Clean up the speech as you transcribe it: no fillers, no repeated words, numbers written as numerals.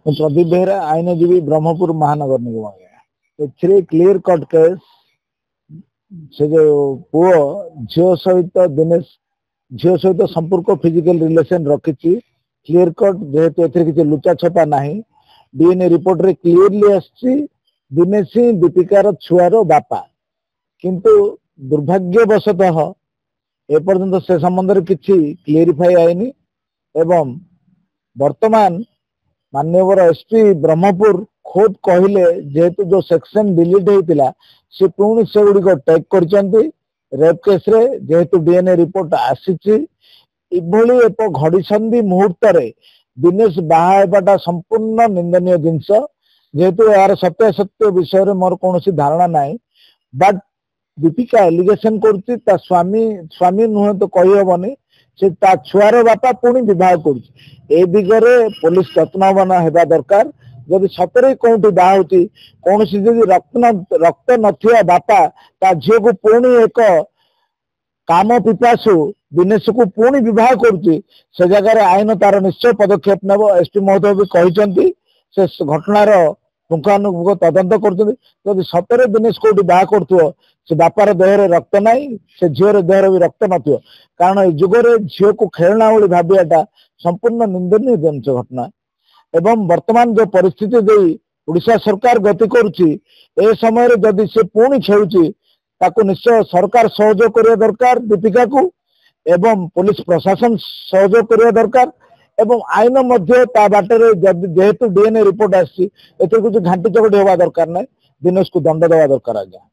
ମୁଁ ପ୍ରଦୀପ ବେହେରା ଆଇନଜୀବୀ ବ୍ରହ୍ମपुର महानगर निगम एथिरे क्लियर कट केस से जो पुओ झील सहित दिनेश झील सहित संपर्क फिजिकल रिलेशन रखी क्लियर कट जेहेतु एथिरे किसी लुचा छपा नहीं डीएनए रिपोर्ट रे क्लियरली आसी दिनेश ही दीपिकार छुआर बापा किंतु दुर्भाग्यवशतः एपर्यंत से संबंध में किसी क्लियरिफाई आईनी एवं वर्तमान माननीय एसपी ब्रह्मपुर खोद कहले जेहेतु जो सेक्शन डिलीट होता सी पुणी से गुड़िक टेक कर रेप केस रे जेहेतु डीएनए रिपोर्ट आसी एक घड़ीसंधि मुहूर्त रे दिनेश बाहाटा संपूर्ण निंदनीय जिनस जेहेतु यार सत्यासत्य विषय में मोर कौन धारणा नाई बट दीपिका एलिगेशन कर स्वामी नुहे तो कही हेनी से छुआर बापा पुणी विवाह कर दिगरे पुलिस यत्नवान होगा दरकार जदि सतरे कौटी बाहुची कौन रक्त नथिया बापा ता झील को पुणी एक काम पिपासु दिनेश को पुणी विवाह करुच्ची से जगार आईन तार निश्चय पदक्षेप नेब एसपी महोदय भी कहते से घटनार पुंखानुपुंख तदंत कर सतरे दिनेश कौटी बाह कर से बापार देहरे रक्त नाई से झीर देहरे भी रक्त न कारण ए जुगरे झील को खेलना भाई भावियाटा संपूर्ण निंदनीय जिनस घटना एवं वर्तमान जो परिस्थिति दे उड़ीसा सरकार गति करुच्ची ए समय जदि से पुणी खेलुची ताकू निश्चय सरकार सहयोग करने दरकार दीपिका को एवं पुलिस प्रशासन सहयोग करने दरकार एवं आईन मध्य ता बाटर जेहेतु डीएनए रिपोर्ट आसी कुछ घाटी चकटी होगा दरकार ना दिनेश को दंड देवा दरकार आज्ञा।